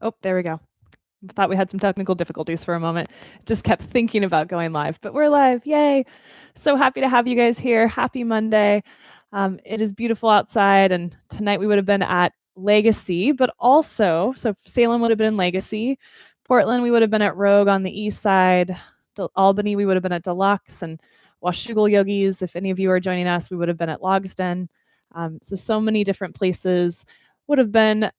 Oh, there we go. Thought we had some technical difficulties for a moment. Just kept thinking about going live, but we're live. Yay. So happy to have you guys here. Happy Monday. It is beautiful outside, and tonight we would have been at Legacy, but also, so Salem would have been in Legacy. Portland, we would have been at Rogue on the east side. Albany, we would have been at Deluxe, and Washugal Yogis, if any of you are joining us, we would have been at Logsden. So many different places would have been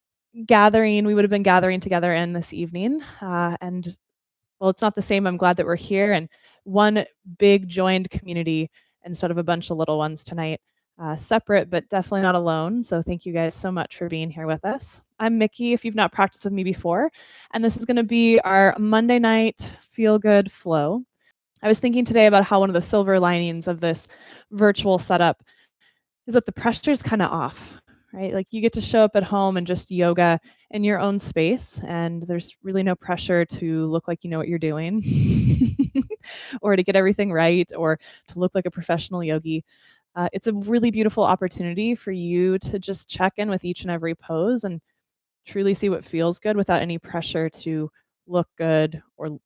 gathering. We would have been gathering together in this evening. And well, it's not the same. I'm glad that we're here and one big joined community instead of a bunch of little ones tonight. Separate, but definitely not alone. So thank you guys so much for being here with us. I'm Mikki, if you've not practiced with me before, and this is going to be our Monday night feel good flow. I was thinking today about how one of the silver linings of this virtual setup is that the pressure is kind of off, right? Like you get to show up at home and just yoga in your own space, and there's really no pressure to look like you know what you're doing or to get everything right or to look like a professional yogi. It's a really beautiful opportunity for you to just check in with each and every pose and truly see what feels good without any pressure to look good or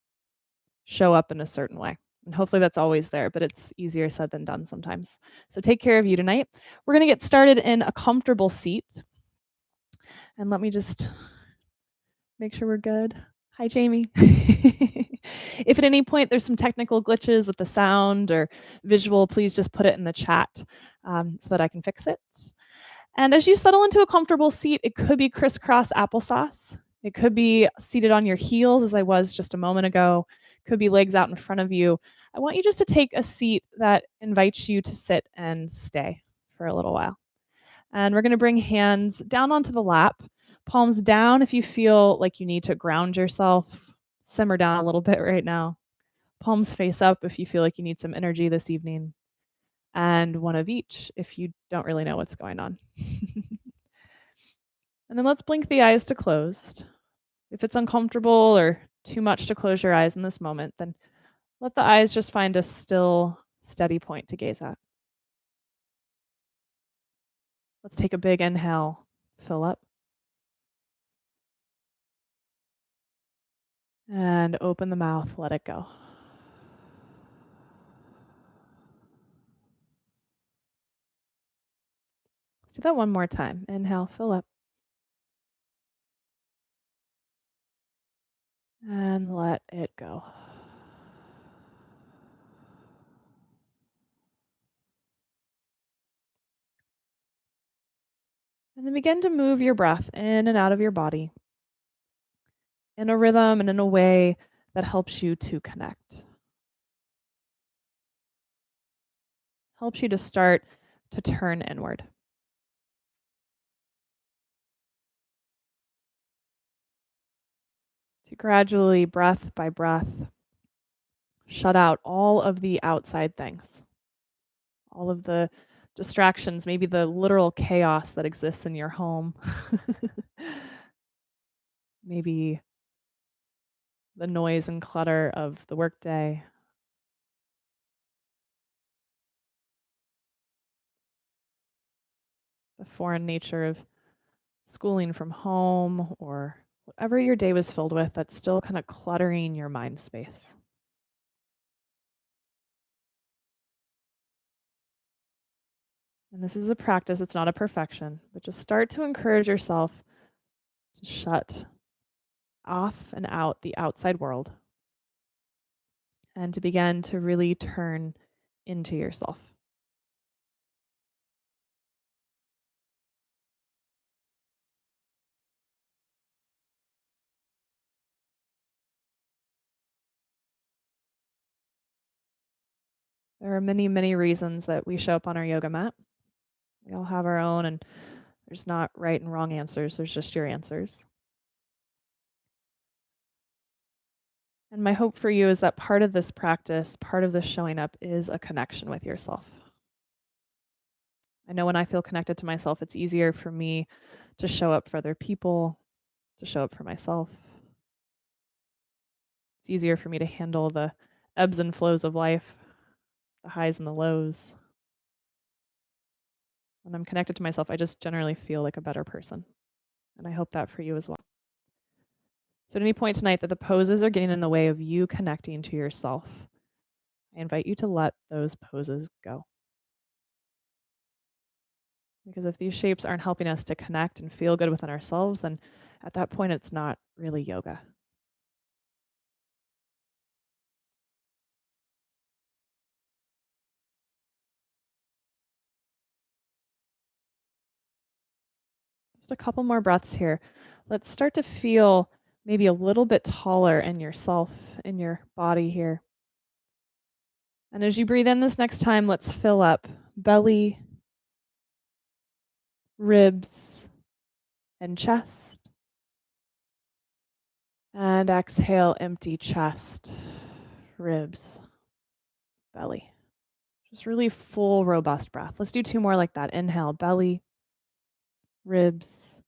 show up in a certain way. And hopefully that's always there, but it's easier said than done sometimes. So take care of you tonight. We're going to get started in a comfortable seat. And let me just make sure we're good. Hi, Jamie. If at any point there's some technical glitches with the sound or visual, please just put it in the chat so that I can fix it. And as you settle into a comfortable seat, it could be crisscross applesauce. It could be seated on your heels, as I was just a moment ago. It could be legs out in front of you. I want you just to take a seat that invites you to sit and stay for a little while. And we're going to bring hands down onto the lap, palms down if you feel like you need to ground yourself. Simmer down a little bit right now. Palms face up if you feel like you need some energy this evening. And one of each if you don't really know what's going on. And then let's blink the eyes to closed. If it's uncomfortable or too much to close your eyes in this moment, then let the eyes just find a still, steady point to gaze at. Let's take a big inhale, fill up. And open the mouth, let it go. Let's do that one more time. Inhale, fill up. And let it go. And then begin to move your breath in and out of your body in a rhythm and in a way that helps you to connect. Helps you to start to turn inward. To gradually, breath by breath, shut out all of the outside things, all of the distractions, maybe the literal chaos that exists in your home. Maybe the noise and clutter of the workday. The foreign nature of schooling from home or whatever your day was filled with that's still kind of cluttering your mind space. And this is a practice, it's not a perfection, but just start to encourage yourself to shut off and out the outside world and to begin to really turn into yourself. There are many, many reasons that we show up on our yoga mat. We all have our own, and there's not right and wrong answers, there's just your answers. And my hope for you is that part of this practice, part of this showing up is a connection with yourself. I know when I feel connected to myself, it's easier for me to show up for other people, to show up for myself. It's easier for me to handle the ebbs and flows of life, the highs and the lows. When I'm connected to myself, I just generally feel like a better person. And I hope that for you as well. So at any point tonight that the poses are getting in the way of you connecting to yourself, I invite you to let those poses go. Because if these shapes aren't helping us to connect and feel good within ourselves, then at that point it's not really yoga. Just a couple more breaths here. Let's start to feel maybe a little bit taller in yourself, in your body here. And as you breathe in this next time, let's fill up belly, ribs, and chest. And exhale, empty chest, ribs, belly. Just really full, robust breath. Let's do 2 more like that. Inhale, belly, ribs,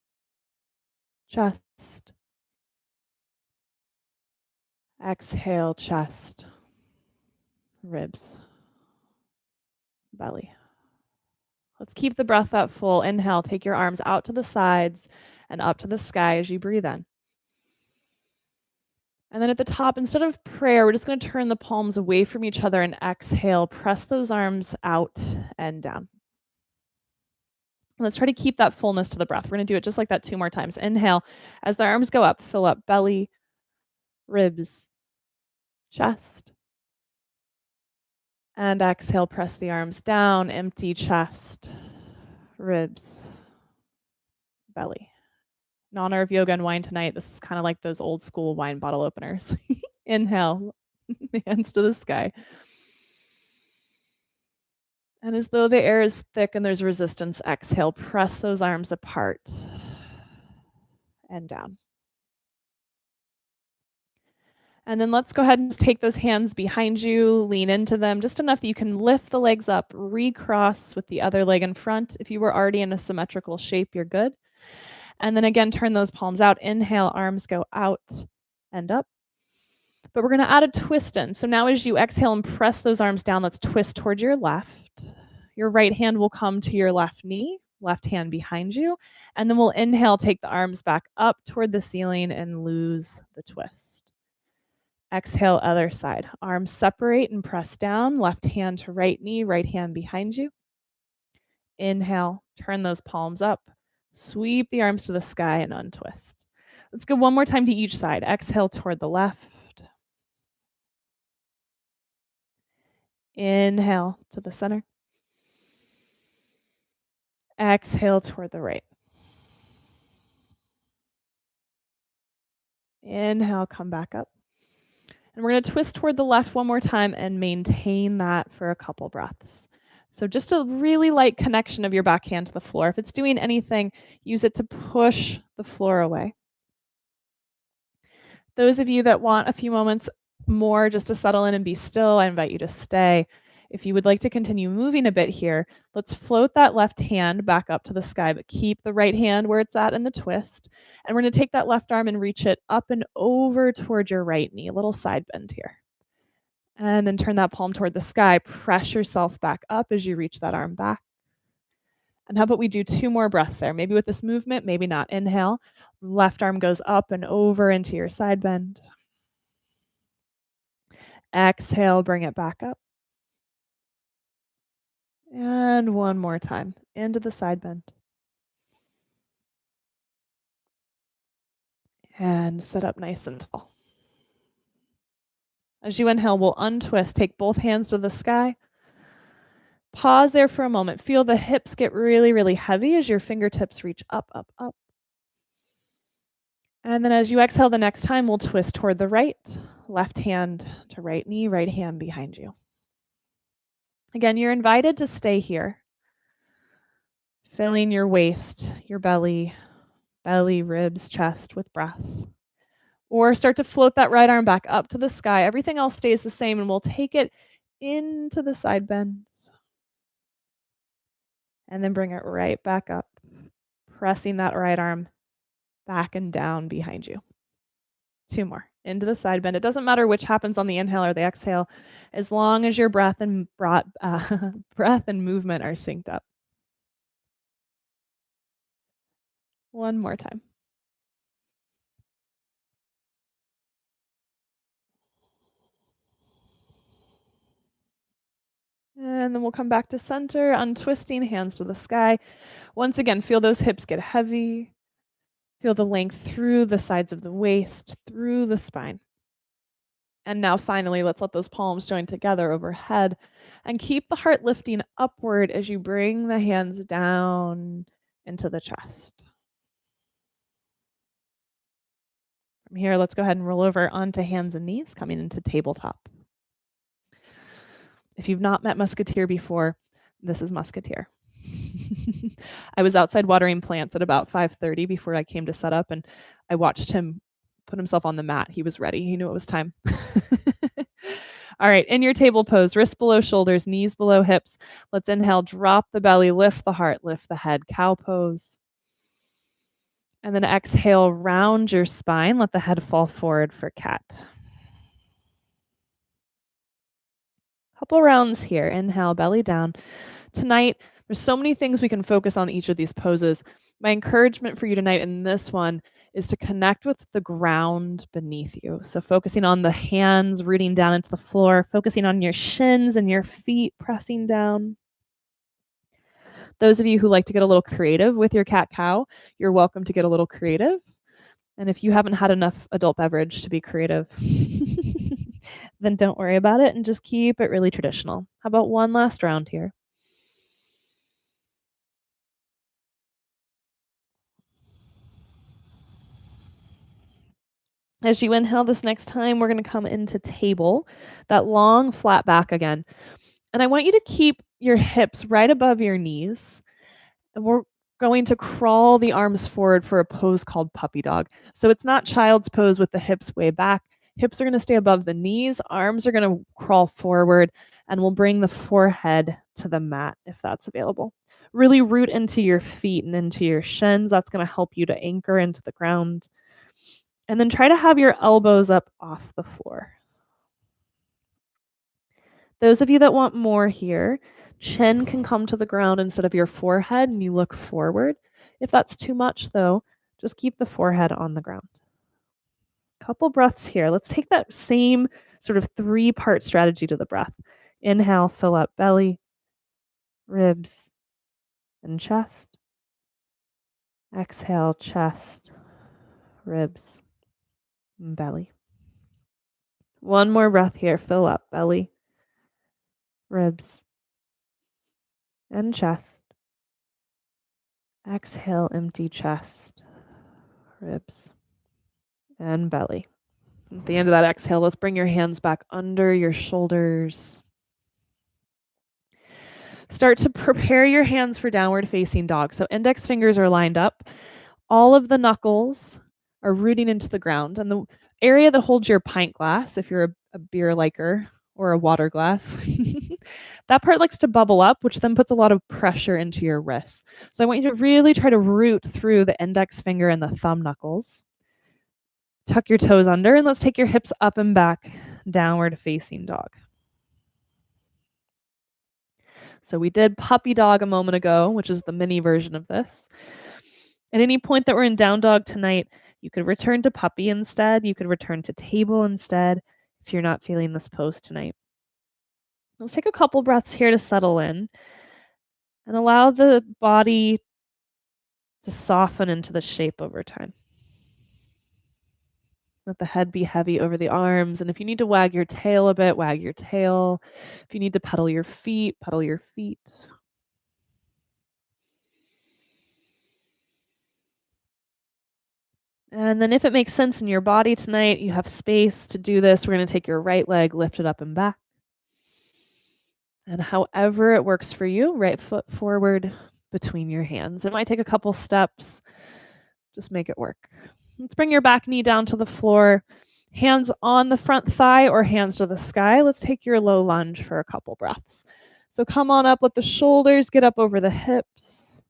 chest. Exhale, chest, ribs, belly. Let's keep the breath up full. Inhale, take your arms out to the sides and up to the sky as you breathe in. And then at the top, instead of prayer, we're just going to turn the palms away from each other and exhale. Press those arms out and down. Let's try to keep that fullness to the breath. We're going to do it just like that 2 more times. Inhale, as the arms go up, fill up belly, ribs, chest. And exhale, press the arms down, empty chest, ribs, belly. In honor of yoga and wine tonight, this is kind of like those old school wine bottle openers. Inhale, hands to the sky. And as though the air is thick and there's resistance, exhale, press those arms apart and down. And then let's go ahead and just take those hands behind you, lean into them just enough that you can lift the legs up, recross with the other leg in front. If you were already in a symmetrical shape, you're good. And then again, turn those palms out. Inhale, arms go out and up. But we're going to add a twist in. So now as you exhale and press those arms down, let's twist towards your left. Your right hand will come to your left knee, left hand behind you. And then we'll inhale, take the arms back up toward the ceiling and lose the twist. Exhale, other side. Arms separate and press down. Left hand to right knee, right hand behind you. Inhale, turn those palms up. Sweep the arms to the sky and untwist. Let's go one more time to each side. Exhale toward the left. Inhale to the center. Exhale toward the right. Inhale, come back up. And we're going to twist toward the left one more time and maintain that for a couple breaths. So just a really light connection of your back hand to the floor. If it's doing anything, use it to push the floor away. Those of you that want a few moments more just to settle in and be still, I invite you to stay. If you would like to continue moving a bit here, let's float that left hand back up to the sky, but keep the right hand where it's at in the twist. And we're going to take that left arm and reach it up and over toward your right knee, a little side bend here. And then turn that palm toward the sky. Press yourself back up as you reach that arm back. And how about we do 2 more breaths there? Maybe with this movement, maybe not. Inhale, left arm goes up and over into your side bend. Exhale, bring it back up. And one more time, into the side bend. And sit up nice and tall. As you inhale, we'll untwist. Take both hands to the sky. Pause there for a moment. Feel the hips get really, really heavy as your fingertips reach up, up, up. And then as you exhale the next time, we'll twist toward the right. Left hand to right knee, right hand behind you. Again, you're invited to stay here. Filling your waist, your belly, ribs, chest with breath. Or start to float that right arm back up to the sky. Everything else stays the same, and we'll take it into the side bend. And then bring it right back up, pressing that right arm back and down behind you. 2 more. Into the side bend. It doesn't matter which happens on the inhale or the exhale, as long as your breath and movement are synced up. One more time. And then we'll come back to center, untwisting, hands to the sky. Once again, feel those hips get heavy. Feel the length through the sides of the waist, through the spine. And now finally, let's let those palms join together overhead and keep the heart lifting upward as you bring the hands down into the chest. From here, let's go ahead and roll over onto hands and knees, coming into tabletop. If you've not met Musketeer before, this is Musketeer. I was outside watering plants at about 5:30 before I came to set up, and I watched him put himself on the mat. He was ready. He knew it was time. All right, in your table pose, wrists below shoulders, knees below hips. Let's inhale, drop the belly, lift the heart, lift the head, cow pose. And then exhale, round your spine. Let the head fall forward for cat. Couple rounds here. Inhale, belly down. Tonight, there's so many things we can focus on each of these poses. My encouragement for you tonight in this one is to connect with the ground beneath you. So focusing on the hands rooting down into the floor, focusing on your shins and your feet pressing down. Those of you who like to get a little creative with your cat-cow, you're welcome to get a little creative. And if you haven't had enough adult beverage to be creative, then don't worry about it and just keep it really traditional. How about one last round here? As you inhale this next time, we're going to come into table, that long flat back again. And I want you to keep your hips right above your knees. And we're going to crawl the arms forward for a pose called puppy dog. So it's not child's pose with the hips way back. Hips are going to stay above the knees. Arms are going to crawl forward, and we'll bring the forehead to the mat if that's available. Really root into your feet and into your shins. That's going to help you to anchor into the ground. And then try to have your elbows up off the floor. Those of you that want more here, chin can come to the ground instead of your forehead and you look forward. If that's too much though, just keep the forehead on the ground. Couple breaths here. Let's take that same sort of 3-part strategy to the breath. Inhale, fill up belly, ribs, and chest. Exhale, chest, ribs, and belly. One more breath here. Fill up belly, ribs, and chest. Exhale, empty chest, ribs, and belly. At the end of that exhale, let's bring your hands back under your shoulders. Start to prepare your hands for downward facing dog. So index fingers are lined up. All of the knuckles are rooting into the ground. And the area that holds your pint glass, if you're a beer liker, or a water glass, that part likes to bubble up, which then puts a lot of pressure into your wrists. So I want you to really try to root through the index finger and the thumb knuckles. Tuck your toes under, and let's take your hips up and back, downward facing dog. So we did puppy dog a moment ago, which is the mini version of this. At any point that we're in down dog tonight, you could return to puppy instead. You could return to table instead if you're not feeling this pose tonight. Let's take a couple breaths here to settle in and allow the body to soften into the shape over time. Let the head be heavy over the arms. And if you need to wag your tail a bit, wag your tail. If you need to pedal your feet, pedal your feet. And then if it makes sense in your body tonight, you have space to do this. We're going to take your right leg, lift it up and back. And however it works for you, right foot forward between your hands. It might take a couple steps. Just make it work. Let's bring your back knee down to the floor. Hands on the front thigh or hands to the sky. Let's take your low lunge for a couple breaths. So come on up, let the shoulders get up over the hips.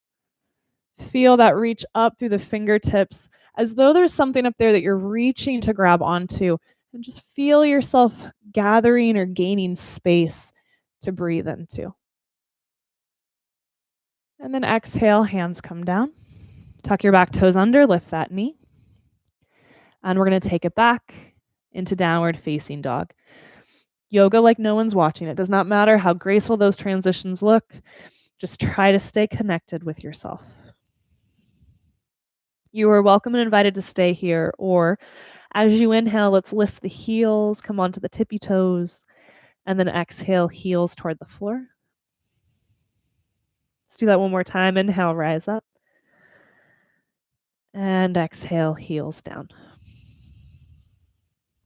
Feel that reach up through the fingertips as though there's something up there that you're reaching to grab onto, and just feel yourself gathering or gaining space to breathe into. And then exhale, hands come down. Tuck your back toes under, lift that knee. And we're going to take it back into downward facing dog. Yoga like no one's watching. It does not matter how graceful those transitions look. Just try to stay connected with yourself. You are welcome and invited to stay here, or as you inhale, let's lift the heels, come onto the tippy toes, and then exhale, heels toward the floor. Let's do that one more time. Inhale, rise up. And exhale, heels down.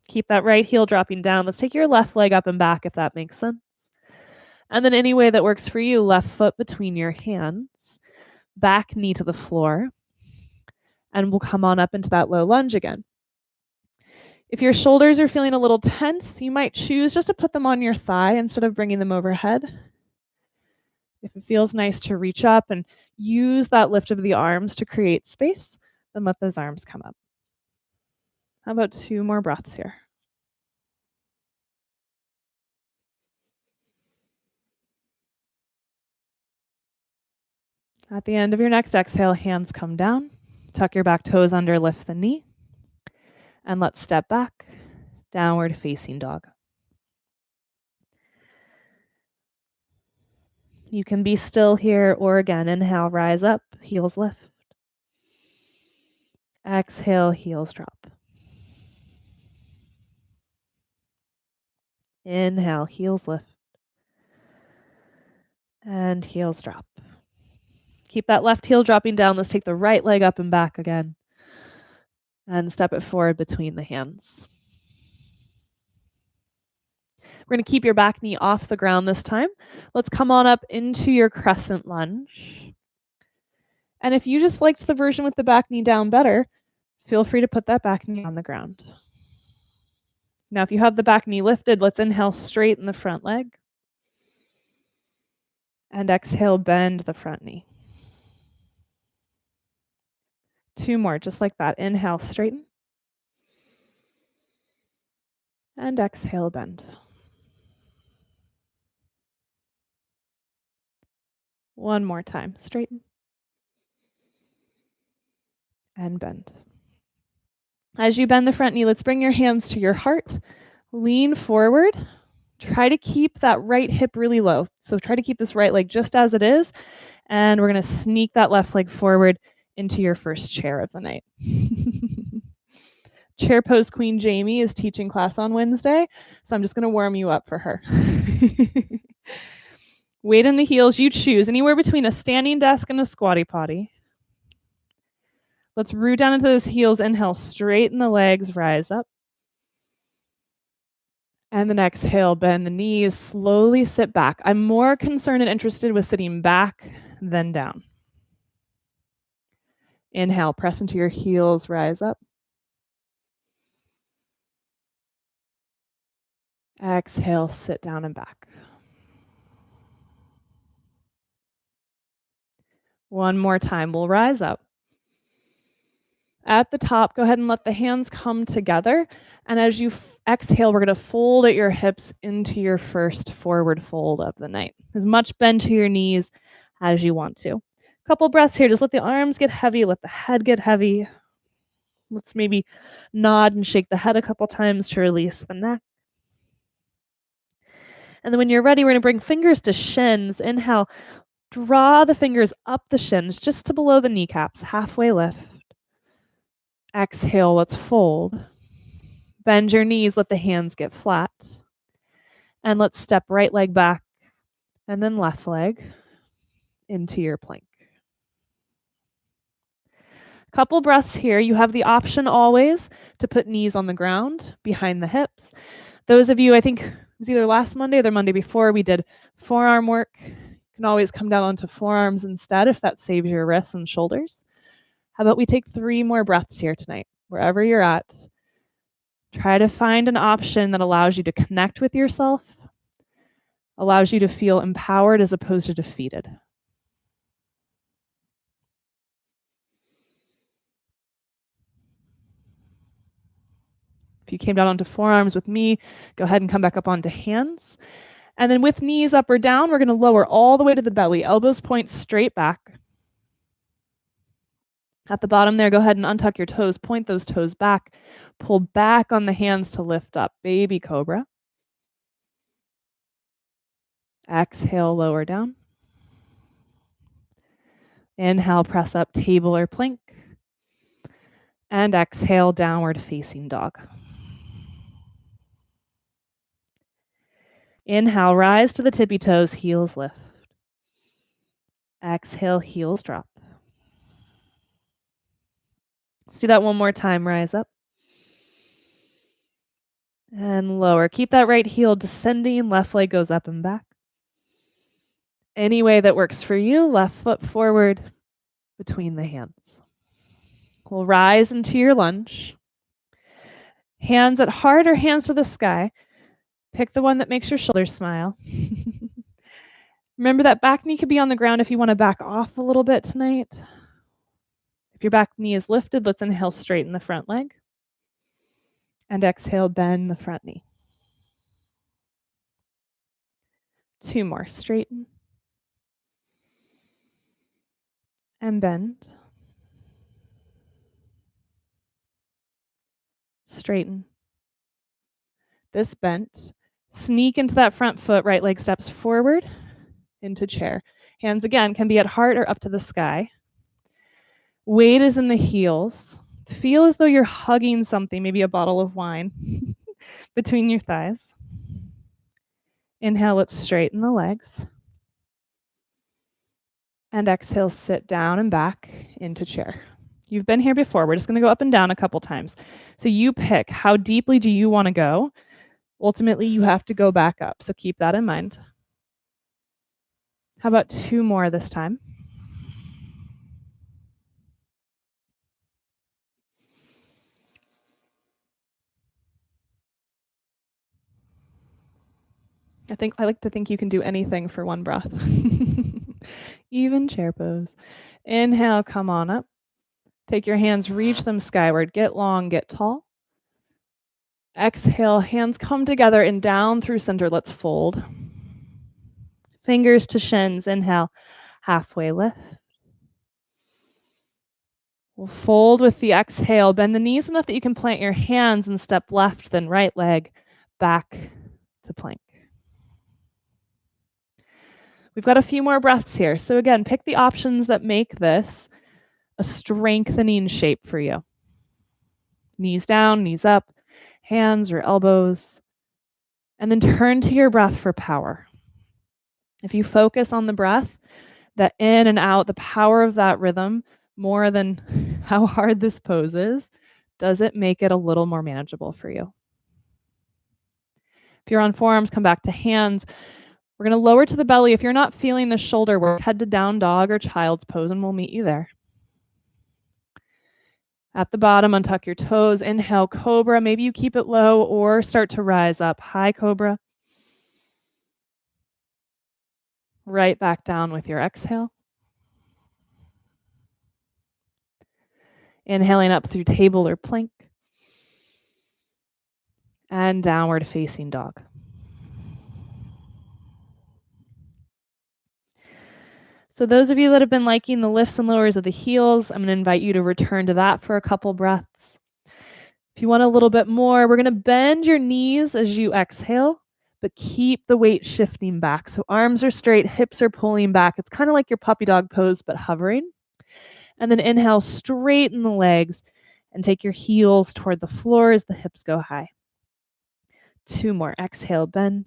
Keep that right heel dropping down. Let's take your left leg up and back if that makes sense. And then any way that works for you, left foot between your hands, back knee to the floor, and we'll come on up into that low lunge again. If your shoulders are feeling a little tense, you might choose just to put them on your thigh instead of bringing them overhead. If it feels nice to reach up and use that lift of the arms to create space, then let those arms come up. How about 2 more breaths here? At the end of your next exhale, hands come down. Tuck your back toes under, lift the knee. And let's step back, downward facing dog. You can be still here, or again, inhale, rise up, heels lift. Exhale, heels drop. Inhale, heels lift. And heels drop. Keep that left heel dropping down. Let's take the right leg up and back again. And step it forward between the hands. We're going to keep your back knee off the ground this time. Let's come on up into your crescent lunge. And if you just liked the version with the back knee down better, feel free to put that back knee on the ground. Now, if you have the back knee lifted, let's inhale, straighten the front leg. And exhale, bend the front knee. 2 more, just like that. Inhale, straighten. And exhale, bend. 1 more time. Straighten. And bend. As you bend the front knee, let's bring your hands to your heart. Lean forward. Try to keep that right hip really low. So try to keep this right leg just as it is. And we're going to sneak that left leg forward into your first chair of the night. Chair pose Queen Jamie is teaching class on Wednesday, so I'm just going to warm you up for her. Weight in the heels, you choose anywhere between a standing desk and a squatty potty. Let's root down into those heels. Inhale, straighten the legs, rise up. And then exhale, bend the knees, slowly sit back. I'm more concerned and interested with sitting back than down. Inhale, press into your heels, rise up. Exhale, sit down and back. 1 more time, we'll rise up. At the top, go ahead and let the hands come together. And as you exhale, we're going to fold at your hips into your first forward fold of the night. As much bend to your knees as you want to. Couple breaths here. Just let the arms get heavy. Let the head get heavy. Let's maybe nod and shake the head a couple times to release the neck. And then when you're ready, we're going to bring fingers to shins. Inhale. Draw the fingers up the shins, just to below the kneecaps. Halfway lift. Exhale, let's fold. Bend your knees, let the hands get flat. And let's step right leg back and then left leg into your plank. Couple breaths here. You have the option always to put knees on the ground behind the hips. Those of you, I think it was either last Monday or the Monday before, we did forearm work. You can always come down onto forearms instead if that saves your wrists and shoulders. How about we take 3 more breaths here tonight, wherever you're at. Try to find an option that allows you to connect with yourself, allows you to feel empowered as opposed to defeated. If you came down onto forearms with me, go ahead and come back up onto hands. And then with knees up or down, we're going to lower all the way to the belly. Elbows point straight back. At the bottom there, go ahead and untuck your toes. Point those toes back. Pull back on the hands to lift up. Baby cobra. Exhale, lower down. Inhale, press up, table or plank. And exhale, downward facing dog. Inhale, rise to the tippy toes, heels lift. Exhale, heels drop. Let's do that one more time. Rise up. And lower. Keep that right heel descending. Left leg goes up and back. Any way that works for you. Left foot forward between the hands. We'll rise into your lunge. Hands at heart or hands to the sky. Pick the one that makes your shoulders smile. Remember that back knee could be on the ground if you want to back off a little bit tonight. If your back knee is lifted, let's inhale, straighten the front leg. And exhale, bend the front knee. 2 more. Straighten. And bend. Straighten. This bent. Sneak into that front foot, right leg steps forward into chair. Hands again can be at heart or up to the sky. Weight is in the heels. Feel as though you're hugging something, maybe a bottle of wine, between your thighs. Inhale, let's straighten the legs. And exhale, sit down and back into chair. You've been here before. We're just going to go up and down a couple times. So you pick, how deeply do you want to go? Ultimately, you have to go back up. So keep that in mind. How about 2 more this time? I like to think you can do anything for one breath. Even chair pose. Inhale, come on up. Take your hands, reach them skyward. Get long, get tall. Exhale, hands come together and down through center. Let's fold. Fingers to shins. Inhale, halfway lift. We'll fold with the exhale. Bend the knees enough that you can plant your hands and step left, then right leg back to plank. We've got a few more breaths here. So again, pick the options that make this a strengthening shape for you. Knees down, knees up, hands or elbows, and then turn to your breath for power. If you focus on the breath, that in and out, the power of that rhythm, more than how hard this pose is, does it make it a little more manageable for you? If you're on forearms, come back to hands. We're going to lower to the belly. If you're not feeling the shoulder work, head to down dog or child's pose, and we'll meet you there. At the bottom, untuck your toes. Inhale, cobra. Maybe you keep it low or start to rise up. High cobra. Right back down with your exhale. Inhaling up through table or plank. And downward facing dog. So those of you that have been liking the lifts and lowers of the heels, I'm going to invite you to return to that for a couple breaths. If you want a little bit more, we're going to bend your knees as you exhale, but keep the weight shifting back. So arms are straight, hips are pulling back. It's kind of like your puppy dog pose, but hovering. And then inhale, straighten the legs and take your heels toward the floor as the hips go high. 2 more. Exhale, bend.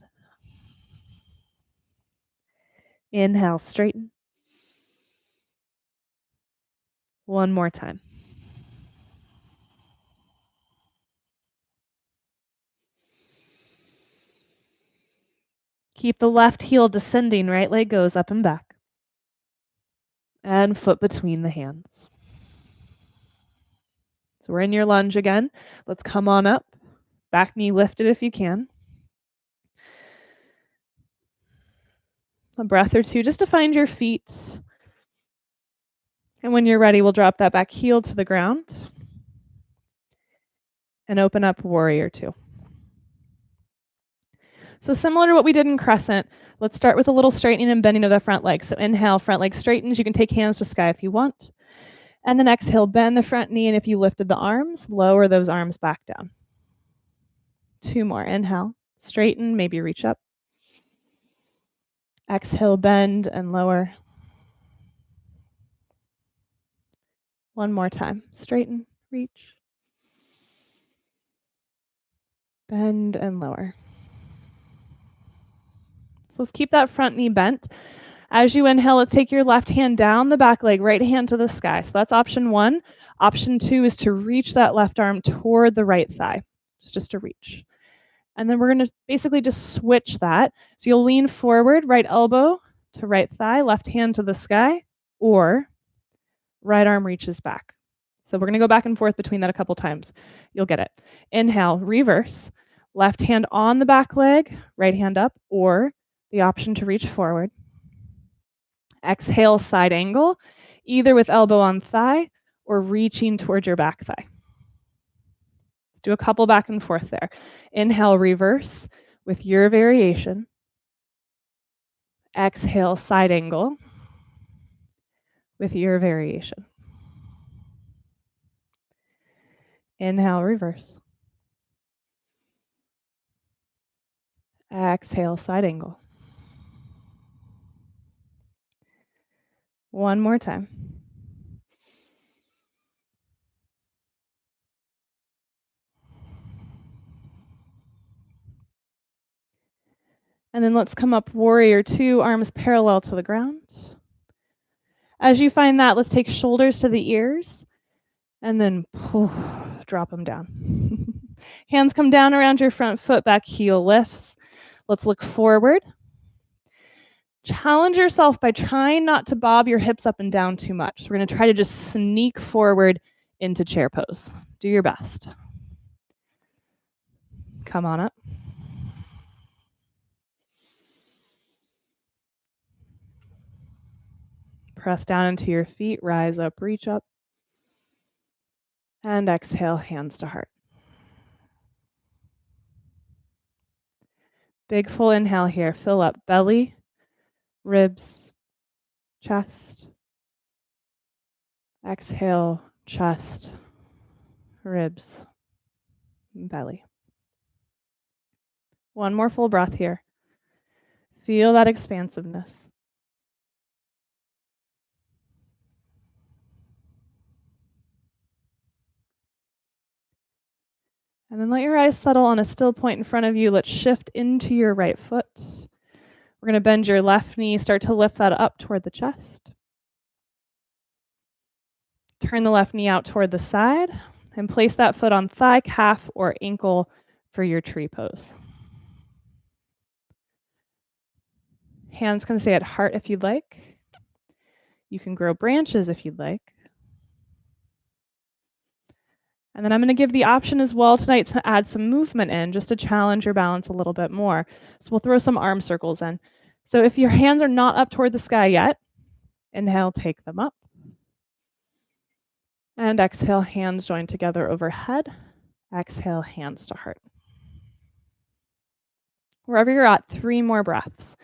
Inhale, straighten. 1 more time. Keep the left heel descending, right leg goes up and back. And foot between the hands. So we're in your lunge again. Let's come on up. Back knee lifted if you can. A breath or two just to find your feet. And when you're ready, we'll drop that back heel to the ground. And open up warrior 2. So similar to what we did in Crescent, let's start with a little straightening and bending of the front leg. So inhale, front leg straightens. You can take hands to sky if you want. And then exhale, bend the front knee. And if you lifted the arms, lower those arms back down. 2 more. Inhale, straighten, maybe reach up. Exhale, bend and lower. One more time. Straighten, reach. Bend and lower. So let's keep that front knee bent. As you inhale, let's take your left hand down the back leg, right hand to the sky. So that's option 1. Option 2 is to reach that left arm toward the right thigh. It's just a reach. And then we're going to basically just switch that. So you'll lean forward, right elbow to right thigh, left hand to the sky, or right arm reaches back. So we're going to go back and forth between that a couple times. You'll get it. Inhale, reverse. Left hand on the back leg, right hand up, or the option to reach forward. Exhale, side angle, either with elbow on thigh or reaching towards your back thigh. Do a couple back and forth there. Inhale, reverse with your variation. Exhale, side angle with your variation. Inhale, reverse. Exhale, side angle. One more time. And then let's come up warrior 2, arms parallel to the ground. As you find that, let's take shoulders to the ears and then drop them down. Hands come down around your front foot, back heel lifts. Let's look forward. Challenge yourself by trying not to bob your hips up and down too much. We're going to try to just sneak forward into chair pose. Do your best. Come on up. Press down into your feet, rise up, reach up. And exhale, hands to heart. Big full inhale here. Fill up belly, ribs, chest. Exhale, chest, ribs, belly. One more full breath here. Feel that expansiveness. And then let your eyes settle on a still point in front of you. Let's shift into your right foot. We're going to bend your left knee, start to lift that up toward the chest. Turn the left knee out toward the side and place that foot on thigh, calf, or ankle for your tree pose. Hands can stay at heart if you'd like. You can grow branches if you'd like. And then I'm going to give the option as well tonight to add some movement in, just to challenge your balance a little bit more. So we'll throw some arm circles in. So if your hands are not up toward the sky yet, inhale, take them up. And exhale, hands join together overhead. Exhale, hands to heart. Wherever you're at, 3 more breaths.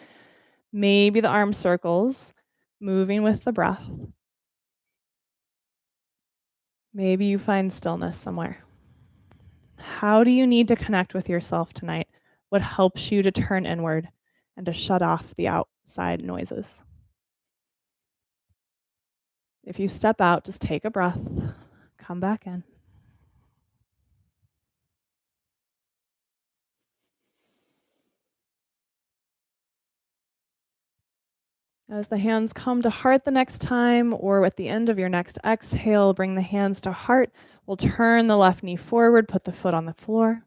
Maybe the arm circles, moving with the breath. Maybe you find stillness somewhere. How do you need to connect with yourself tonight? What helps you to turn inward and to shut off the outside noises? If you step out, just take a breath, come back in. As the hands come to heart the next time, or at the end of your next exhale, bring the hands to heart. We'll turn the left knee forward, put the foot on the floor.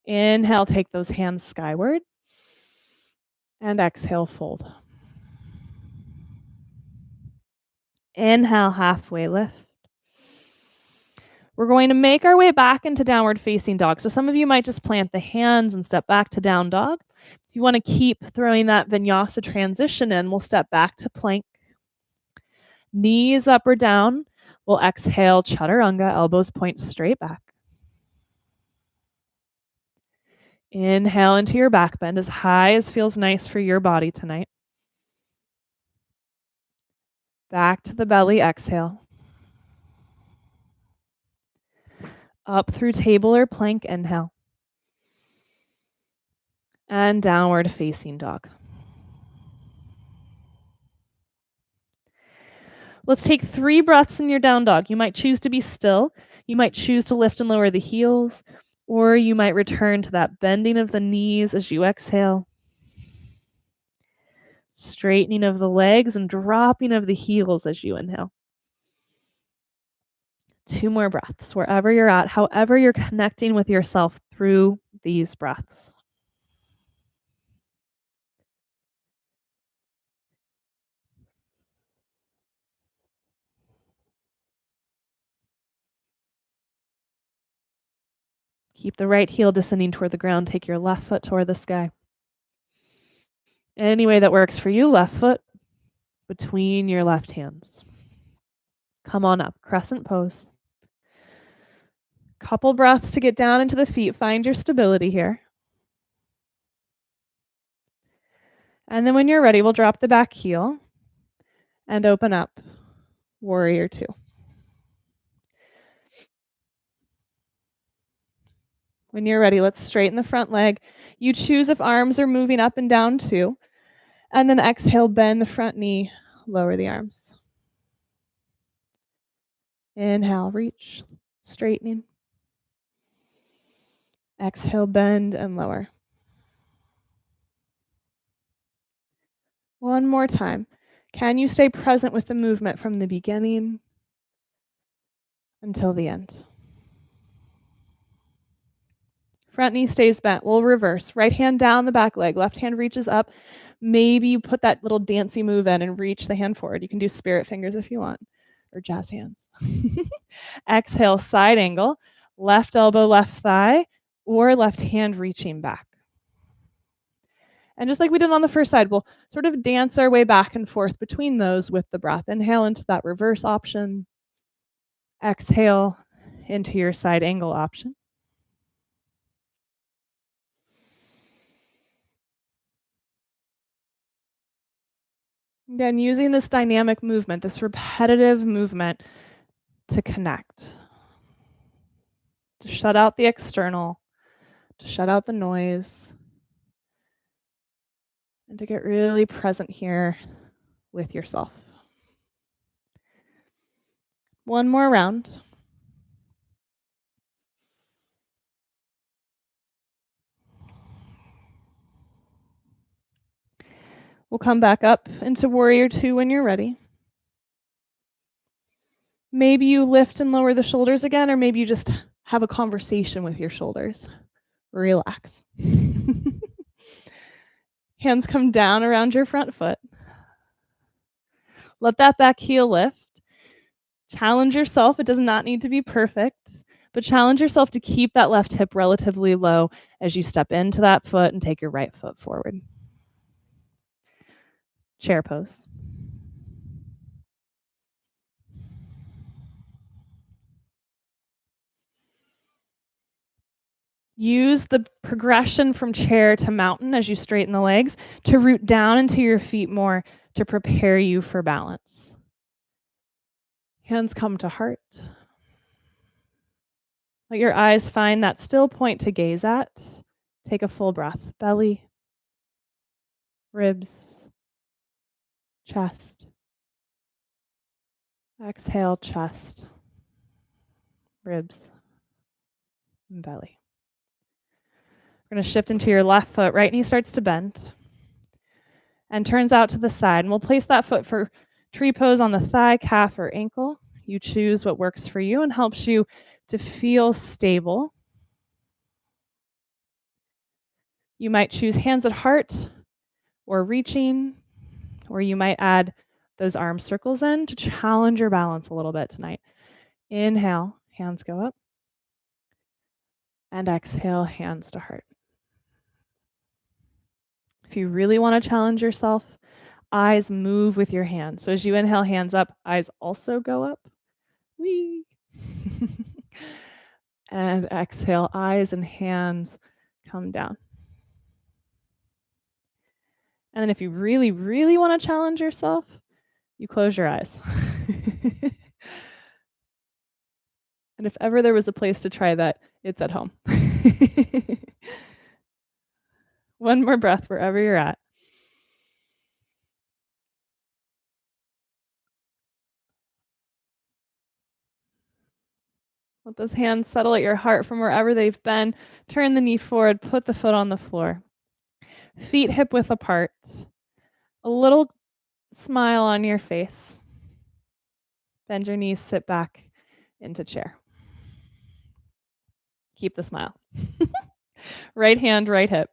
Inhale, take those hands skyward. And exhale, fold. Inhale, halfway lift. We're going to make our way back into downward facing dog. So some of you might just plant the hands and step back to down dog. If you want to keep throwing that vinyasa transition in, we'll step back to plank. Knees up or down. We'll exhale, chaturanga, elbows point straight back. Inhale into your back bend as high as feels nice for your body tonight. Back to the belly, exhale. Up through table or plank, inhale. And downward facing dog. Let's take 3 breaths in your down dog. You might choose to be still. You might choose to lift and lower the heels, or you might return to that bending of the knees as you exhale, straightening of the legs and dropping of the heels as you inhale. 2 more breaths, wherever you're at, however you're connecting with yourself through these breaths. Keep the right heel descending toward the ground. Take your left foot toward the sky. Any way that works for you, left foot between your left hands. Come on up, crescent pose. Couple breaths to get down into the feet. Find your stability here. And then when you're ready, we'll drop the back heel and open up, warrior 2. When you're ready, let's straighten the front leg. You choose if arms are moving up and down too. And then exhale, bend the front knee, lower the arms. Inhale, reach, straightening. Exhale, bend and lower. One more time. Can you stay present with the movement from the beginning until the end? Front knee stays bent. We'll reverse. Right hand down the back leg. Left hand reaches up. Maybe you put that little dancey move in and reach the hand forward. You can do spirit fingers if you want, or jazz hands. Exhale, side angle. Left elbow, left thigh, or left hand reaching back. And just like we did on the first side, we'll sort of dance our way back and forth between those with the breath. Inhale into that reverse option. Exhale into your side angle option. Again, using this dynamic movement, this repetitive movement to connect, to shut out the external, to shut out the noise, and to get really present here with yourself. One more round. We'll come back up into warrior 2 when you're ready. Maybe you lift and lower the shoulders again, or maybe you just have a conversation with your shoulders. Relax. Hands come down around your front foot. Let that back heel lift. Challenge yourself. It does not need to be perfect, but challenge yourself to keep that left hip relatively low as you step into that foot and take your right foot forward. Chair pose. Use the progression from chair to mountain as you straighten the legs to root down into your feet more to prepare you for balance. Hands come to heart. Let your eyes find that still point to gaze at. Take a full breath. Belly, ribs, chest. Exhale, chest, ribs, and belly. We're going to shift into your left foot. Right knee starts to bend and turns out to the side. And we'll place that foot for tree pose on the thigh, calf, or ankle. You choose what works for you and helps you to feel stable. You might choose hands at heart or reaching, or you might add those arm circles in to challenge your balance a little bit tonight. Inhale, hands go up. And exhale, hands to heart. If you really want to challenge yourself, eyes move with your hands. So as you inhale, hands up, eyes also go up. Whee! And exhale, eyes and hands come down. And then if you really, really want to challenge yourself, you close your eyes. And if ever there was a place to try that, it's at home. One more breath wherever you're at. Let those hands settle at your heart from wherever they've been. Turn the knee forward, put the foot on the floor. Feet hip width apart. A little smile on your face. Bend your knees, sit back into chair. Keep the smile. Right hand, right hip.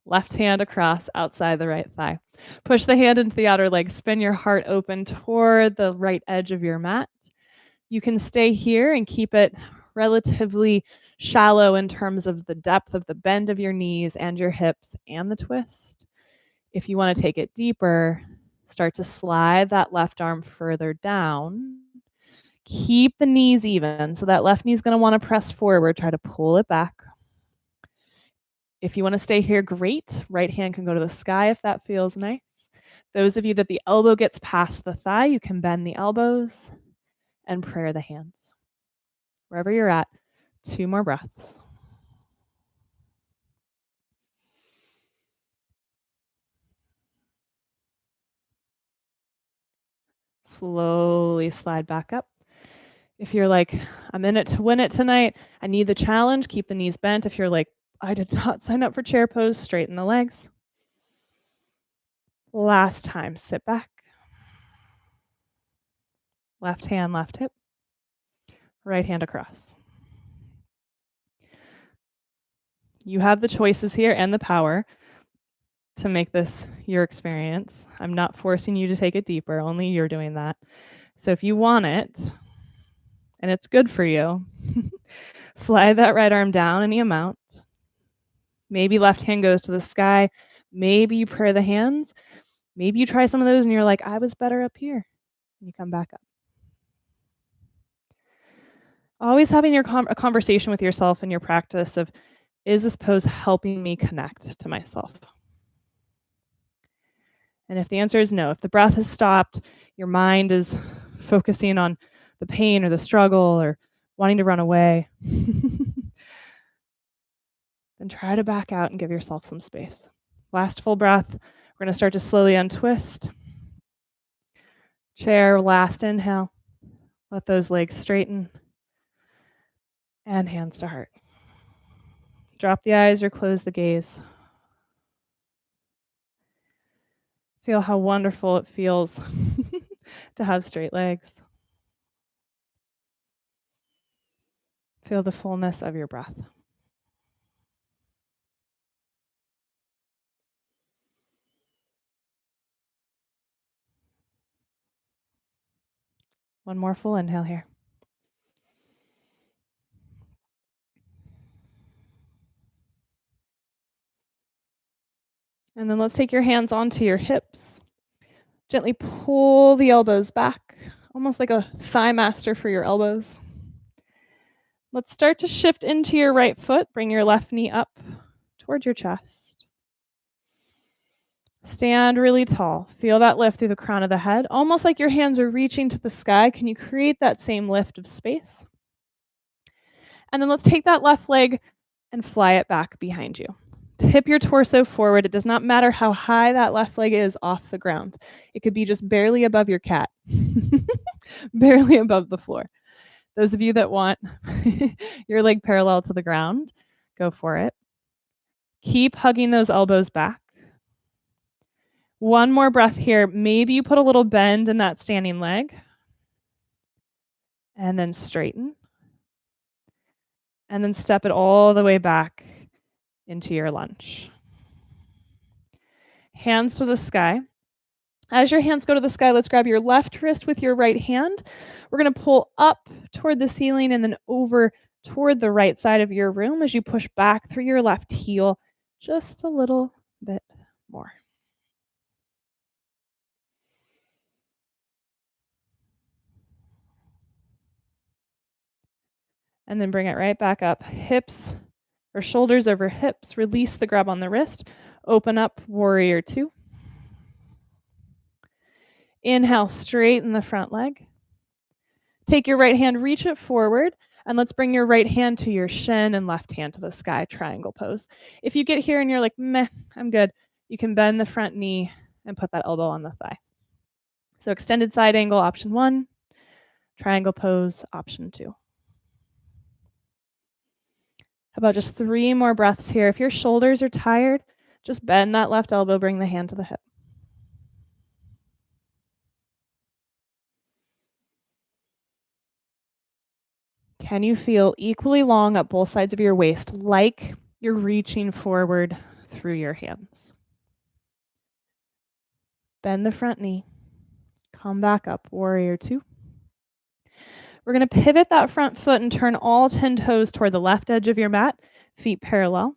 Left hand across outside the right thigh. Push the hand into the outer leg. Spin your heart open toward the right edge of your mat. You can stay here and keep it relatively shallow in terms of the depth of the bend of your knees and your hips and the twist. If you want to take it deeper, start to slide that left arm further down. Keep the knees even. So that left knee is going to want to press forward. Try to pull it back. If you want to stay here, great. Right hand can go to the sky if that feels nice. Those of you that the elbow gets past the thigh, you can bend the elbows and prayer the hands. Wherever you're at, 2 more breaths. Slowly slide back up. If you're like, I'm in it to win it tonight, I need the challenge, keep the knees bent. If you're like, I did not sign up for chair pose, straighten the legs. Last time, sit back. Left hand, left hip. Right hand across. You have the choices here and the power to make this your experience. I'm not forcing you to take it deeper, only you're doing that. So if you want it, and it's good for you, slide that right arm down any amount. Maybe left hand goes to the sky. Maybe you pray the hands. Maybe you try some of those and you're like, I was better up here. And you come back up. Always having a conversation with yourself in your practice of, is this pose helping me connect to myself? And if the answer is no, if the breath has stopped, your mind is focusing on the pain or the struggle or wanting to run away, then try to back out and give yourself some space. Last full breath. We're going to start to slowly untwist. Chair, last inhale. Let those legs straighten. And hands to heart. Drop the eyes or close the gaze. Feel how wonderful it feels to have straight legs. Feel the fullness of your breath. One more full inhale here. And then let's take your hands onto your hips. Gently pull the elbows back, almost like a thigh master for your elbows. Let's start to shift into your right foot. Bring your left knee up towards your chest. Stand really tall. Feel that lift through the crown of the head, almost like your hands are reaching to the sky. Can you create that same lift of space? And then let's take that left leg and fly it back behind you. Tip your torso forward. It does not matter how high that left leg is off the ground. It could be just barely above your cat, barely above the floor. Those of you that want your leg parallel to the ground, go for it. Keep hugging those elbows back. One more breath here. Maybe you put a little bend in that standing leg. And then straighten. And then step it all the way back into your lunge. Hands to the sky. As your hands go to the sky, let's grab your left wrist with your right hand. We're going to pull up toward the ceiling and then over toward the right side of your room as you push back through your left heel just a little bit more. And then bring it right back up. Hips or shoulders over hips. Release the grab on the wrist. Open up, warrior 2. Inhale, straighten the front leg. Take your right hand, reach it forward, and let's bring your right hand to your shin and left hand to the sky, triangle pose. If you get here and you're like, meh, I'm good, you can bend the front knee and put that elbow on the thigh. So extended side angle, option 1. Triangle pose, option 2. How about just 3 more breaths here? If your shoulders are tired, just bend that left elbow, bring the hand to the hip. Can you feel equally long up both sides of your waist, like you're reaching forward through your hands? Bend the front knee. Come back up, warrior 2. We're going to pivot that front foot and turn all 10 toes toward the left edge of your mat, feet parallel.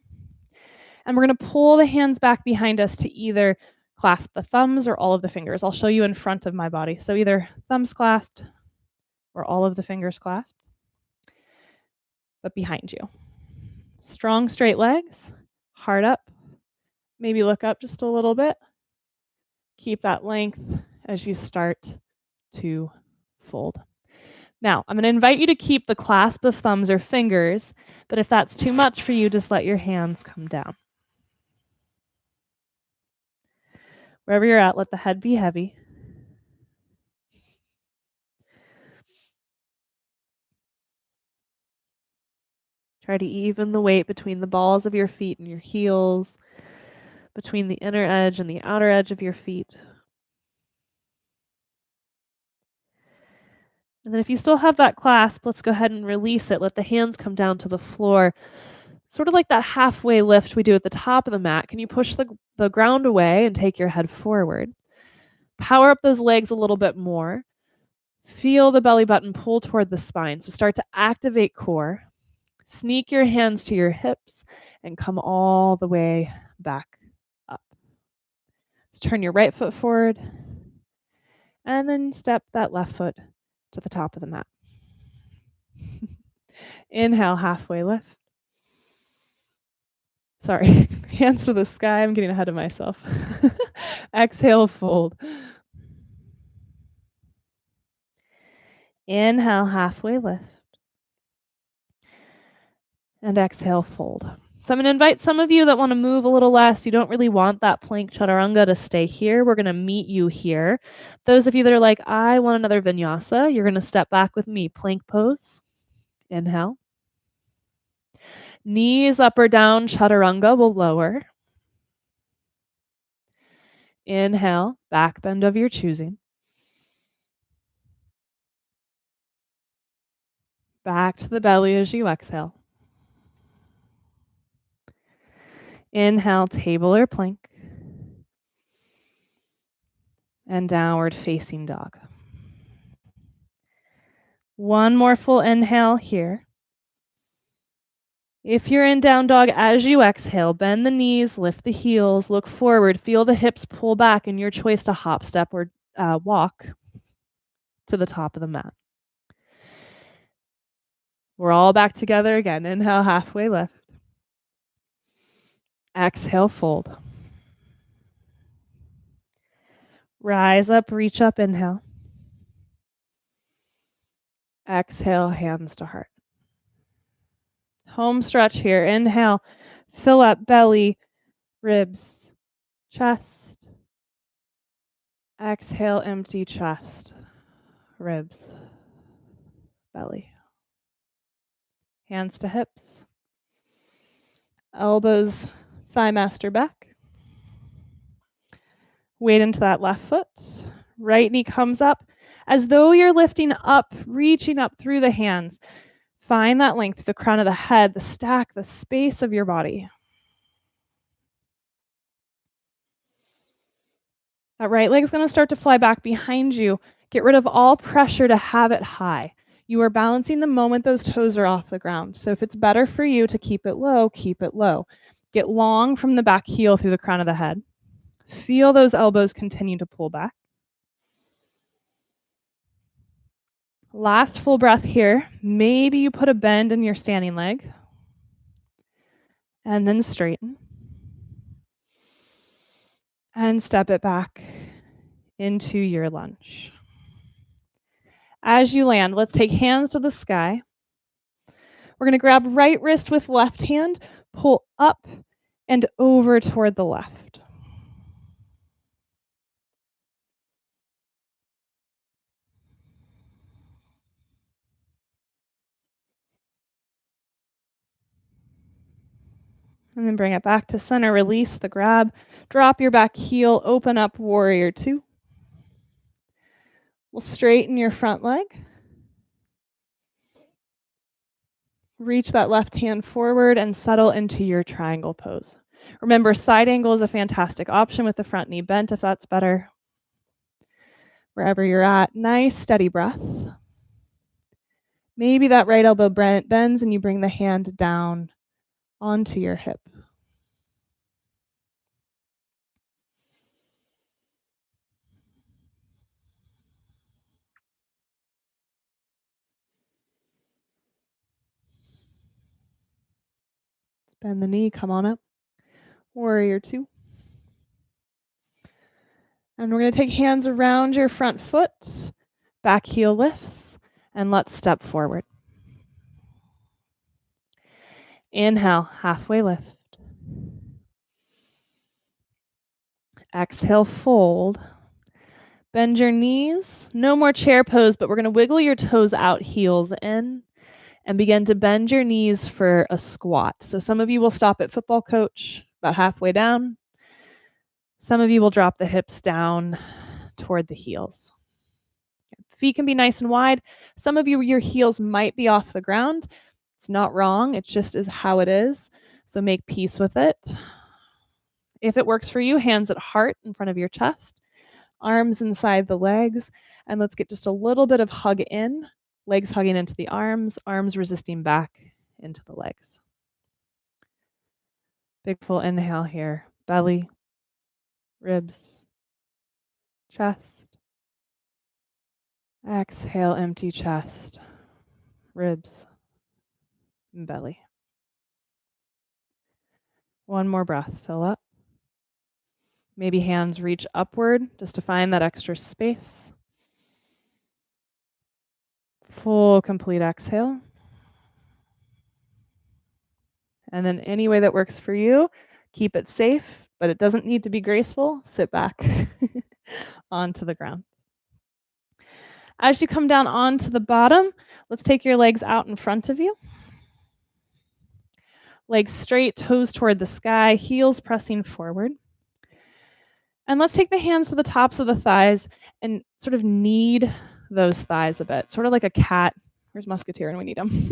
And we're going to pull the hands back behind us to either clasp the thumbs or all of the fingers. I'll show you in front of my body. So either thumbs clasped or all of the fingers clasped, but behind you. Strong straight legs, heart up. Maybe look up just a little bit. Keep that length as you start to fold. Now, I'm going to invite you to keep the clasp of thumbs or fingers, but if that's too much for you, just let your hands come down. Wherever you're at, let the head be heavy. Try to even the weight between the balls of your feet and your heels, between the inner edge and the outer edge of your feet. And then if you still have that clasp, let's go ahead and release it. Let the hands come down to the floor. Sort of like that halfway lift we do at the top of the mat. Can you push the ground away and take your head forward? Power up those legs a little bit more. Feel the belly button pull toward the spine. So start to activate core. Sneak your hands to your hips and come all the way back up. Let's turn your right foot forward and then step that left foot to the top of the mat. Inhale, halfway lift. Sorry, hands to the sky. I'm getting ahead of myself. Exhale, fold. Inhale, halfway lift. And exhale, fold. So I'm going to invite some of you that want to move a little less. You don't really want that plank chaturanga to stay here. We're going to meet you here. Those of you that are like, I want another vinyasa, you're going to step back with me. Plank pose. Inhale. Knees up or down, chaturanga will lower. Inhale, back bend of your choosing. Back to the belly as you exhale. Inhale, table or plank. And downward facing dog. One more full inhale here. If you're in down dog, as you exhale, bend the knees, lift the heels, look forward, feel the hips pull back, and your choice to hop, step, or walk to the top of the mat. We're all back together again. Inhale, halfway lift. Exhale, fold. Rise up, reach up, inhale. Exhale, hands to heart. Home stretch here. Inhale, fill up belly, ribs, chest. Exhale, empty chest, ribs, belly. Hands to hips. Elbows, thigh master back. Weight into that left foot. Right knee comes up as though you're lifting up, reaching up through the hands. Find that length, the crown of the head, the stack, the space of your body. That right leg's going to start to fly back behind you. Get rid of all pressure to have it high. You are balancing the moment those toes are off the ground. So if it's better for you to keep it low, keep it low. Get long from the back heel through the crown of the head. Feel those elbows continue to pull back. Last full breath here. Maybe you put a bend in your standing leg. And then straighten. And step it back into your lunge. As you land, let's take hands to the sky. We're going to grab right wrist with left hand, pull up and over toward the left. And then bring it back to center, release the grab, drop your back heel, open up warrior two. We'll straighten your front leg. Reach that left hand forward and settle into your triangle pose. Remember, side angle is a fantastic option with the front knee bent if that's better. Wherever you're at, nice steady breath. Maybe that right elbow bends and you bring the hand down onto your hip. Bend the knee, come on up. Warrior two. And we're going to take hands around your front foot, back heel lifts, and let's step forward. Inhale, halfway lift. Exhale, fold. Bend your knees. No more chair pose, but we're going to wiggle your toes out, heels in, and begin to bend your knees for a squat. So some of you will stop at football coach, about halfway down. Some of you will drop the hips down toward the heels. Feet can be nice and wide. Some of you, your heels might be off the ground. It's not wrong. It just is how it is. So make peace with it. If it works for you, hands at heart in front of your chest, arms inside the legs, and let's get just a little bit of hug in, legs hugging into the arms resisting back into the legs. Big full inhale here, belly, ribs, chest. Exhale, empty chest, ribs, and belly. One more breath, fill up. Maybe hands reach upward just to find that extra space. Full, complete exhale. And then any way that works for you, keep it safe, but it doesn't need to be graceful. Sit back onto the ground. As you come down onto the bottom, let's take your legs out in front of you. Legs straight, toes toward the sky, heels pressing forward. And let's take the hands to the tops of the thighs and sort of knead those thighs a bit, sort of like a cat. Where's Musketeer and we need him?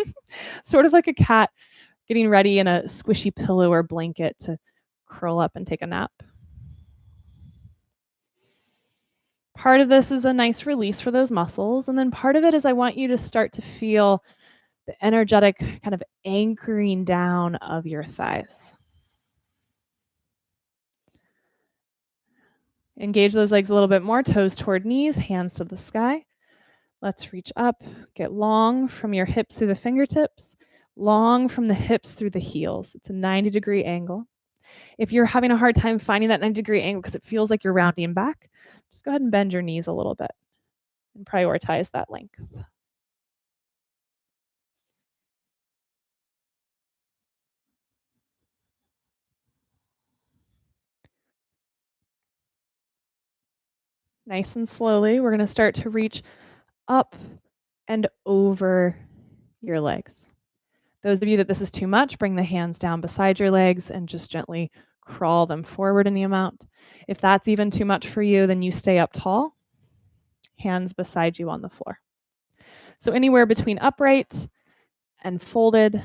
Sort of like a cat getting ready in a squishy pillow or blanket to curl up and take a nap. Part of this is a nice release for those muscles. And then part of it is I want you to start to feel the energetic kind of anchoring down of your thighs. Engage those legs a little bit more, toes toward knees, hands to the sky. Let's reach up, get long from your hips through the fingertips, long from the hips through the heels. It's a 90-degree angle. If you're having a hard time finding that 90-degree angle because it feels like you're rounding back, just go ahead and bend your knees a little bit and prioritize that length. Nice and slowly, we're going to start to reach up and over your legs. Those of you that this is too much, bring the hands down beside your legs and just gently crawl them forward in the amount. If that's even too much for you, then you stay up tall, hands beside you on the floor. So anywhere between upright and folded,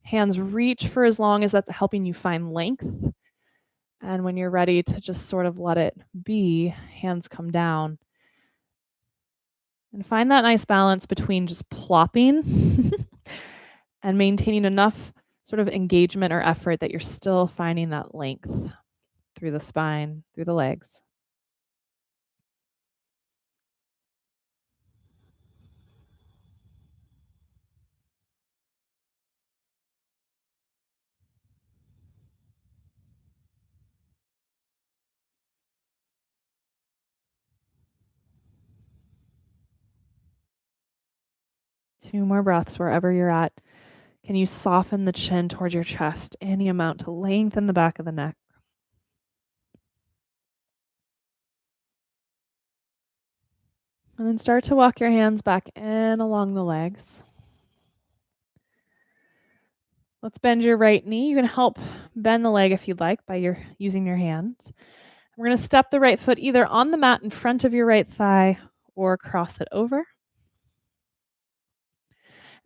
hands reach for as long as that's helping you find length. And when you're ready to just sort of let it be, hands come down. And find that nice balance between just plopping and maintaining enough sort of engagement or effort that you're still finding that length through the spine, through the legs. Two more breaths wherever you're at. Can you soften the chin towards your chest any amount to lengthen the back of the neck? And then start to walk your hands back in along the legs. Let's bend your right knee. You can help bend the leg if you'd like by using your hands. We're going to step the right foot either on the mat in front of your right thigh or cross it over.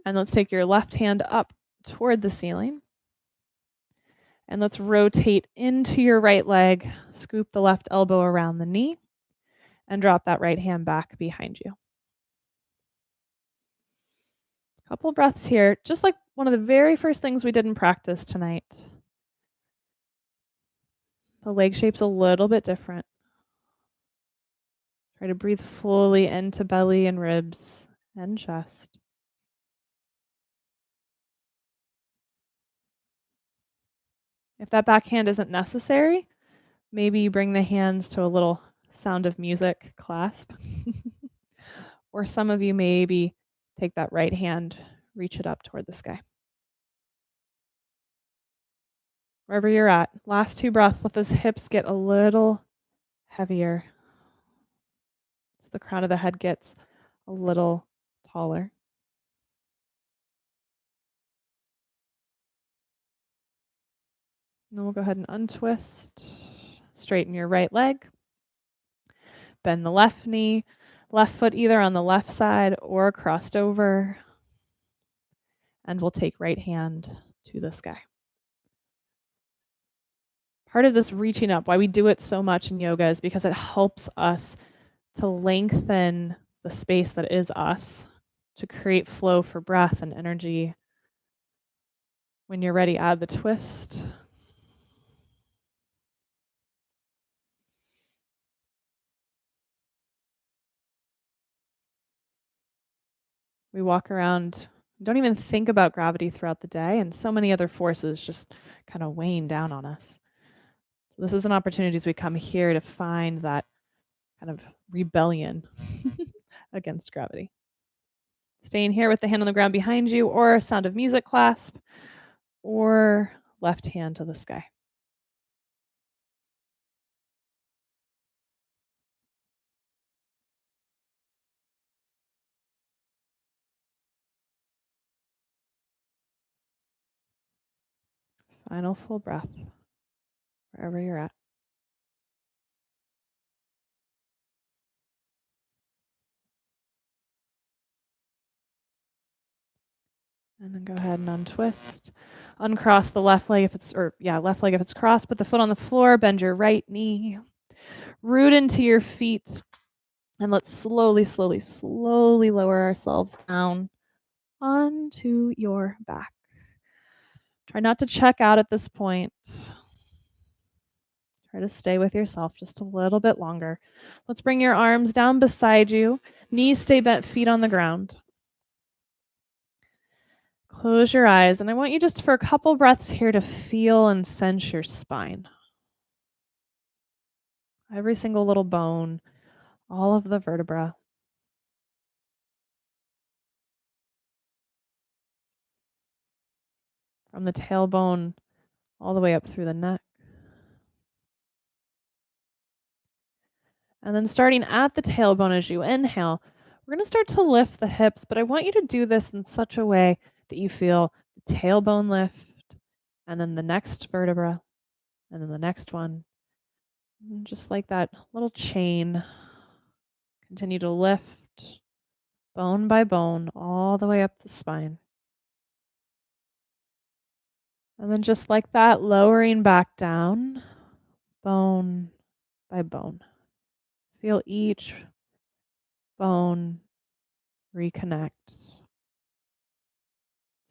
And let's take your left hand up toward the ceiling. And let's rotate into your right leg, scoop the left elbow around the knee, and drop that right hand back behind you. Couple breaths here, just like one of the very first things we did in practice tonight. The leg shape's a little bit different. Try to breathe fully into belly and ribs and chest. If that back hand isn't necessary, maybe you bring the hands to a little Sound of Music clasp. Or some of you maybe take that right hand, reach it up toward the sky. Wherever you're at, last 2 breaths, let those hips get a little heavier. So the crown of the head gets a little taller. And then we'll go ahead and untwist. Straighten your right leg. Bend the left knee. Left foot either on the left side or crossed over. And we'll take right hand to the sky. Part of this reaching up, why we do it so much in yoga, is because it helps us to lengthen the space that is us, to create flow for breath and energy. When you're ready, add the twist. We walk around, don't even think about gravity throughout the day, and so many other forces just kind of weighing down on us. So this is an opportunity as we come here to find that kind of rebellion against gravity. Staying here with the hand on the ground behind you, or Sound of Music clasp, or left hand to the sky. Final full breath, wherever you're at. And then go ahead and untwist. Uncross the left leg if it's, left leg if it's crossed. Put the foot on the floor, bend your right knee. Root into your feet. And let's slowly, slowly, slowly lower ourselves down onto your back. Try not to check out at this point. Try to stay with yourself just a little bit longer. Let's bring your arms down beside you. Knees stay bent, feet on the ground. Close your eyes, and I want you just for a couple breaths here to feel and sense your spine. Every single little bone, all of the vertebra. From the tailbone all the way up through the neck. And then starting at the tailbone as you inhale, we're going to start to lift the hips, but I want you to do this in such a way that you feel the tailbone lift, and then the next vertebra, and then the next one. And just like that little chain, continue to lift bone by bone all the way up the spine. And then just like that, lowering back down, bone by bone. Feel each bone reconnect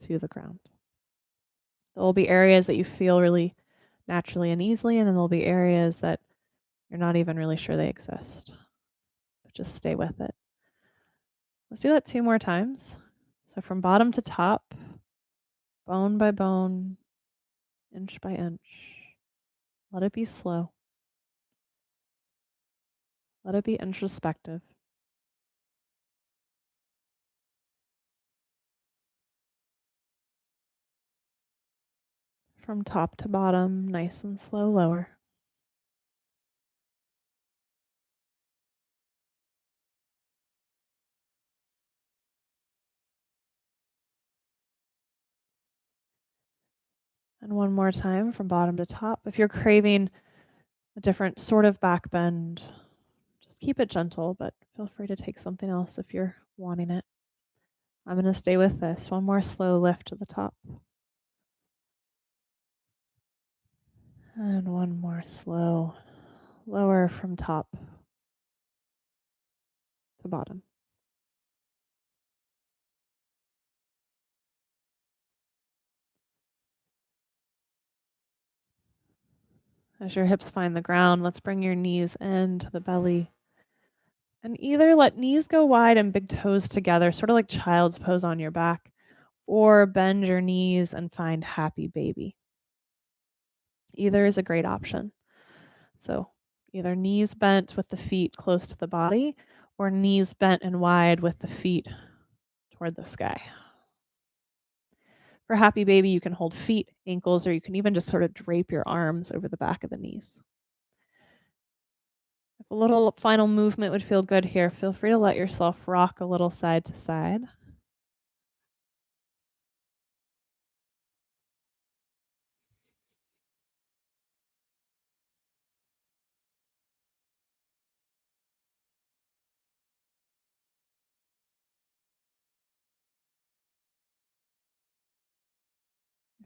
to the ground. There will be areas that you feel really naturally and easily, and then there'll be areas that you're not even really sure they exist. But just stay with it. Let's do that 2 more times. So from bottom to top, bone by bone, inch by inch. Let it be slow. Let it be introspective. From top to bottom, nice and slow, lower. And one more time from bottom to top. If you're craving a different sort of back bend, just keep it gentle, but feel free to take something else if you're wanting it. I'm going to stay with this. One more slow lift to the top. And one more slow lower from top to bottom. As your hips find the ground, let's bring your knees into the belly. And either let knees go wide and big toes together, sort of like child's pose on your back, or bend your knees and find happy baby. Either is a great option. So either knees bent with the feet close to the body, or knees bent and wide with the feet toward the sky. For happy baby, you can hold feet, ankles, or you can even just sort of drape your arms over the back of the knees. If a little final movement would feel good here, feel free to let yourself rock a little side to side.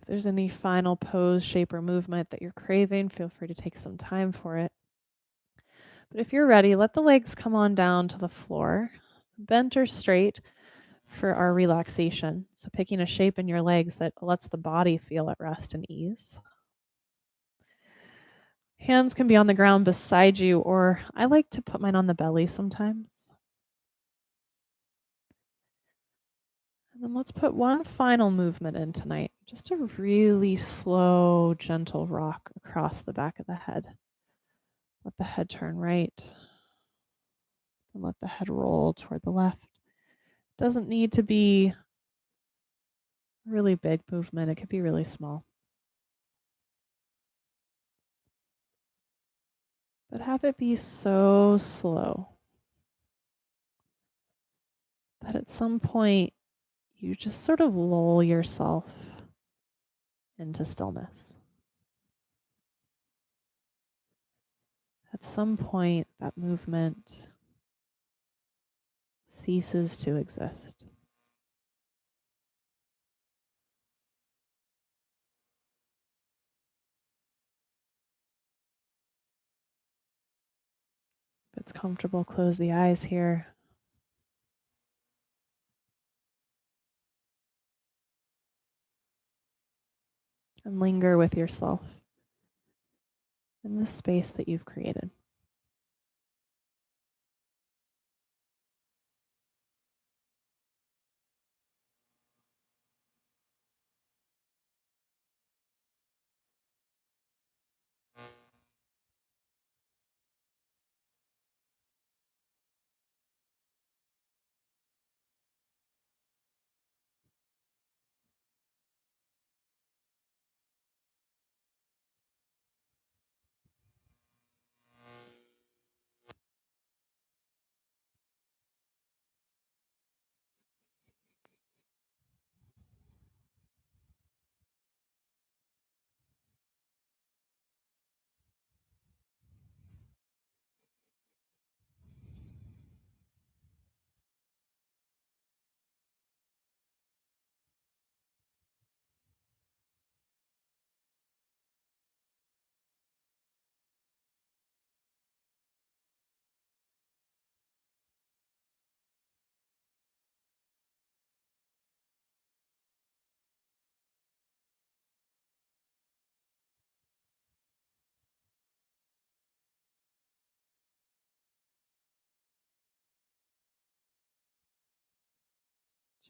If there's any final pose, shape, or movement that you're craving, feel free to take some time for it. But if you're ready, let the legs come on down to the floor, bent or straight for our relaxation. So picking a shape in your legs that lets the body feel at rest and ease. Hands can be on the ground beside you, or I like to put mine on the belly sometimes. And then let's put one final movement in tonight. Just a really slow, gentle rock across the back of the head. Let the head turn right and let the head roll toward the left. Doesn't need to be a really big movement. It could be really small. But have it be so slow that at some point you just sort of lull yourself into stillness. At some point, that movement ceases to exist. If it's comfortable, close the eyes here. And linger with yourself in the space that you've created.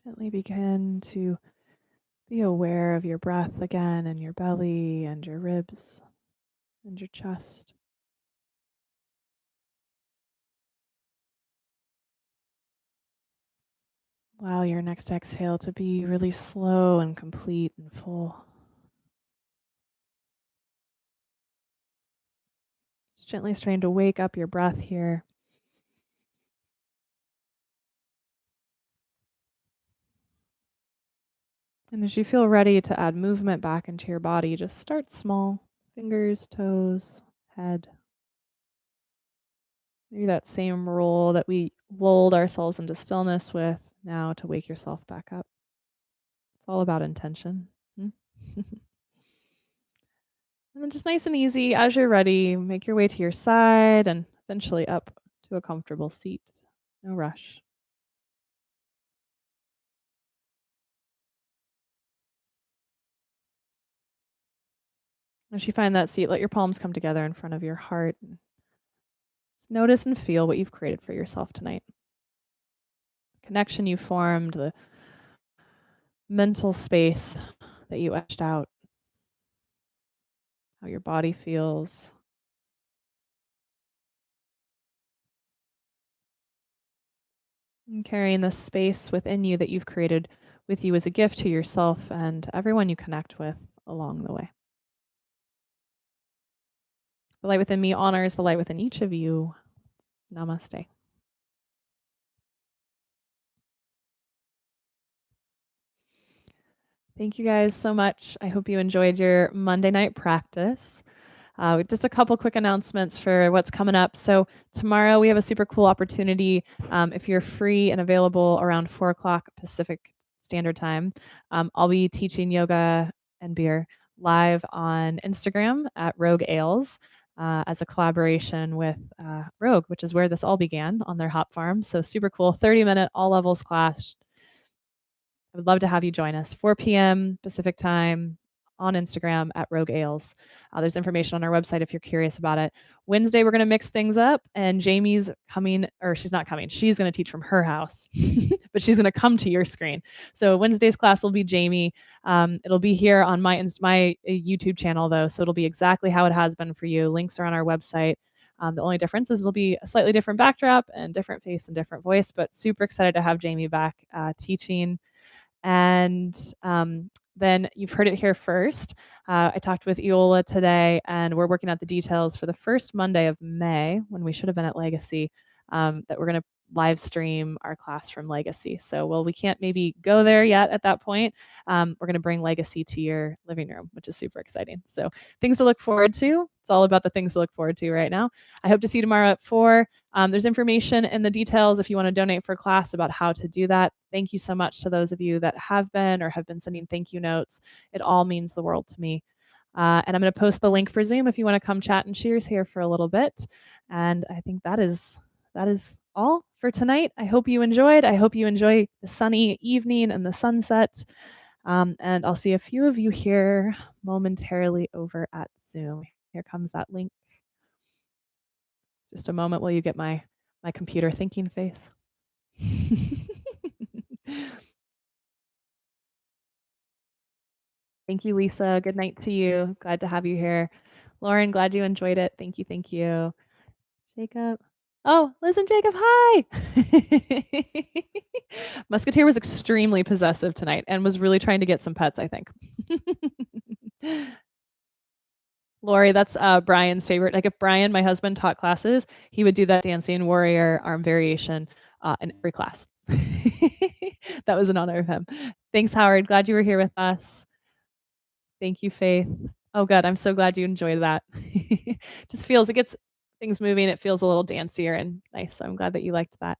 Gently begin to be aware of your breath again and your belly and your ribs and your chest. Allow your next exhale to be really slow and complete and full. Just gently starting to wake up your breath here. And as you feel ready to add movement back into your body, just start small. Fingers, toes, head. Maybe that same roll that we lulled ourselves into stillness with, now to wake yourself back up. It's all about intention. Hmm? And then just nice and easy, as you're ready, make your way to your side and eventually up to a comfortable seat. No rush. As you find that seat, let your palms come together in front of your heart. Just notice and feel what you've created for yourself tonight. Connection you formed, the mental space that you etched out, how your body feels. And carrying the space within you that you've created with you as a gift to yourself and everyone you connect with along the way. The light within me honors the light within each of you. Namaste. Thank you guys so much. I hope you enjoyed your Monday night practice. Just a couple quick announcements for what's coming up. So tomorrow we have a super cool opportunity. If you're free and available around 4 o'clock Pacific Standard Time, I'll be teaching yoga and beer live on Instagram at Rogue Ales. As a collaboration with Rogue, which is where this all began on their hop farm. So super cool, 30-minute all levels class. I would love to have you join us, 4 p.m. Pacific time on Instagram at Rogue Ales. There's information on our website if you're curious about it. Wednesday, we're going to mix things up, and Jamie's coming, or she's not coming. She's going to teach from her house, but she's going to come to your screen. So Wednesday's class will be Jamie. It'll be here on my YouTube channel, though, so it'll be exactly how it has been for you. Links are on our website. The only difference is it'll be a slightly different backdrop and different face and different voice, but super excited to have Jamie back teaching. And then you've heard it here first. I talked with Iola today, and we're working out the details for the first Monday of May, when we should have been at Legacy, that we're going to live stream our class from Legacy. So, we can't maybe go there yet at that point. We're going to bring Legacy to your living room, which is super exciting. So, things to look forward to. It's all about the things to look forward to right now. I hope to see you tomorrow at 4. There's information in the details if you want to donate for class about how to do that. Thank you so much to those of you that have been or have been sending thank you notes. It all means the world to me. And I'm going to post the link for Zoom if you want to come chat and cheers here for a little bit. And I think that is all for tonight. I hope you enjoyed. I hope you enjoy the sunny evening and the sunset. And I'll see a few of you here momentarily over at Zoom. Here comes that link. Just a moment while you get my computer thinking face. Thank you, Lisa. Good night to you. Glad to have you here. Lauren, glad you enjoyed it. Thank you. Thank you. Jacob. Oh, Liz and Jacob, hi. Musketeer was extremely possessive tonight and was really trying to get some pets, I think. Lori, that's Brian's favorite. Like if Brian, my husband, taught classes, he would do that dancing warrior arm variation in every class. That was in honor of him. Thanks, Howard. Glad you were here with us. Thank you, Faith. Oh, good. I'm so glad you enjoyed that. Just feels, it gets things moving. It feels a little dancier and nice. So I'm glad that you liked that.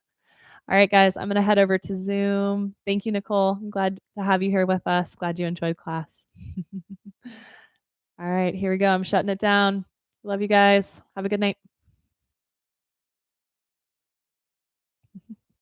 All right, guys, I'm going to head over to Zoom. Thank you, Nicole. I'm glad to have you here with us. Glad you enjoyed class. All right, here we go. I'm shutting it down. Love you guys. Have a good night.